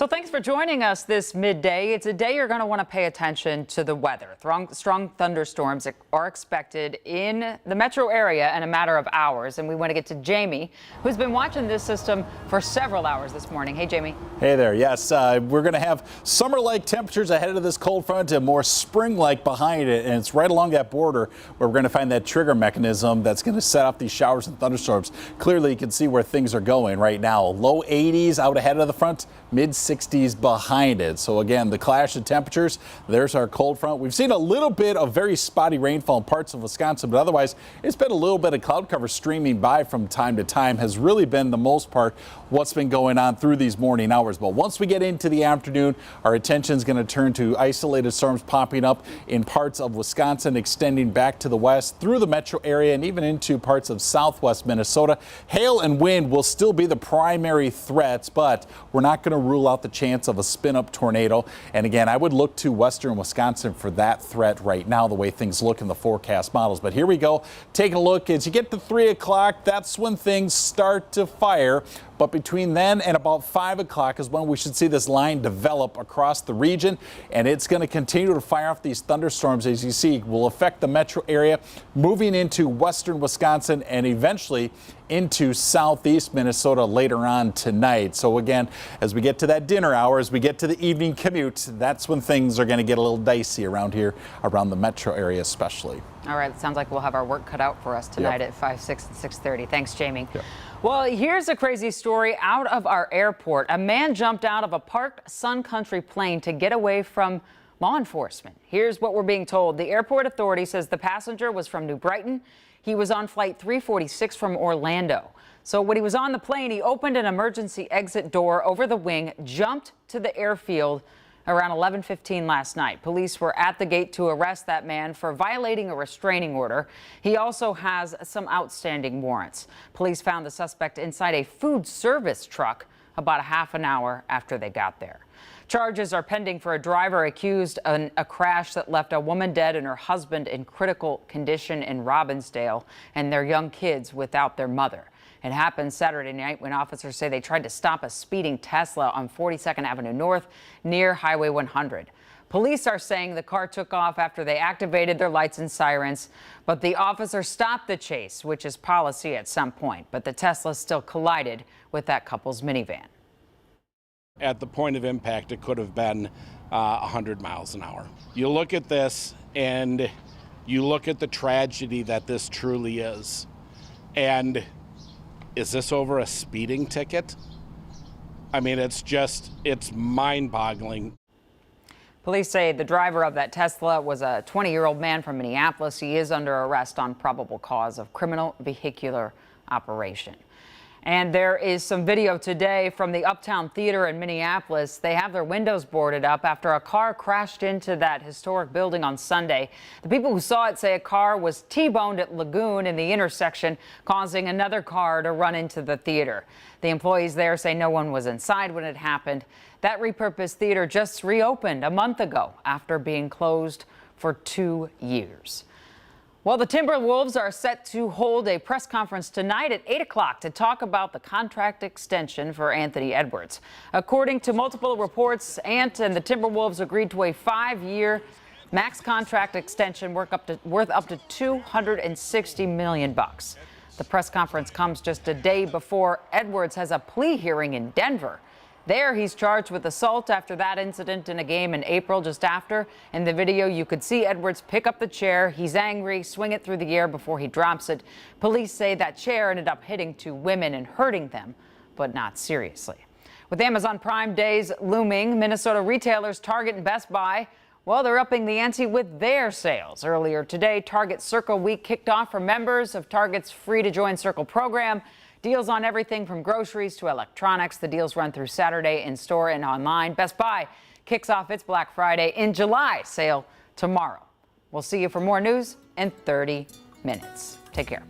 So thanks for joining us this midday. It's a day you're going to want to pay attention to the weather. Strong thunderstorms are expected in the metro area in a matter of hours. And we want to get to Jamie, who's been watching this system for several hours this morning. Hey, Jamie. Hey there. Yes, we're going to have summer-like temperatures ahead of this cold front and more spring-like behind it. And it's right along that border where we're going to find that trigger mechanism that's going to set off these showers and thunderstorms. Clearly, you can see where things are going right now. Low 80s out ahead of the front, mid 60s behind it. So again, the clash of temperatures, there's our cold front. We've seen a little bit of very spotty rainfall in parts of Wisconsin, but otherwise it's been a little bit of cloud cover streaming by from time to time, has really been the most part what's been going on through these morning hours. But once we get into the afternoon, our attention is going to turn to isolated storms popping up in parts of Wisconsin, extending back to the west through the metro area and even into parts of southwest Minnesota. Hail and wind will still be the primary threats, but we're not going to rule out the chance of a spin-up tornado. And again, I would look to western Wisconsin for that threat right now, the way things look in the forecast models. But here we go, taking a look as you get to 3 o'clock. That's when things start to fire. But between then and about 5 o'clock is when we should see this line develop across the region. And it's going to continue to fire off these thunderstorms, as you see, will affect the metro area, moving into western Wisconsin and eventually into southeast Minnesota later on tonight. So again, as we get to that dinner hour, as we get to the evening commute, that's when things are going to get a little dicey around here, around the metro area especially. All right, it sounds like we'll have our work cut out for us tonight at 5, 6, and 6:30. Thanks, Jamie. Well, here's a crazy story out of our airport. A man jumped out of a parked Sun Country plane to get away from law enforcement. Here's what we're being told. The airport authority says the passenger was from New Brighton. He was on flight 346 from Orlando. So when he was on the plane, he opened an emergency exit door over the wing, jumped to the airfield around 11:15 last night. Police were at the gate to arrest that man for violating a restraining order. He also has some outstanding warrants. Police found the suspect inside a food service truck about a half an hour after they got there. Charges are pending for a driver accused of a crash that left a woman dead and her husband in critical condition in Robbinsdale and their young kids without their mother. It happened Saturday night when officers say they tried to stop a speeding Tesla on 42nd Avenue North near Highway 100. Police are saying the car took off after they activated their lights and sirens, but the officer stopped the chase, which is policy at some point. But the Tesla still collided with that couple's minivan. At the point of impact, it could have been 100 miles an hour. You look at this and you look at the tragedy that this truly is. And is this over a speeding ticket? I mean, it's mind-boggling. Police say the driver of that Tesla was a 20-year-old man from Minneapolis. He is under arrest on probable cause of criminal vehicular operation. And there is some video today from the Uptown Theater in Minneapolis. They have their windows boarded up after a car crashed into that historic building on Sunday. The people who saw it say a car was T-boned at Lagoon in the intersection, causing another car to run into the theater. The employees there say no one was inside when it happened. That repurposed theater just reopened a month ago after being closed for 2 years. Well, the Timberwolves are set to hold a press conference tonight at 8 o'clock to talk about the contract extension for Anthony Edwards. According to multiple reports, Ant and the Timberwolves agreed to a 5-year max contract extension worth up to $260 million. The press conference comes just a day before Edwards has a plea hearing in Denver. There, he's charged with assault after that incident in a game in April just after. In the video, you could see Edwards pick up the chair. He's angry, swing it through the air before he drops it. Police say that chair ended up hitting 2 women and hurting them, but not seriously. With Amazon Prime days looming, Minnesota retailers Target and Best Buy, well, they're upping the ante with their sales. Earlier today, Target Circle Week kicked off for members of Target's free-to-join Circle program. Deals on everything from groceries to electronics. The deals run through Saturday in store and online. Best Buy kicks off its Black Friday in July sale tomorrow. We'll see you for more news in 30 minutes. Take care.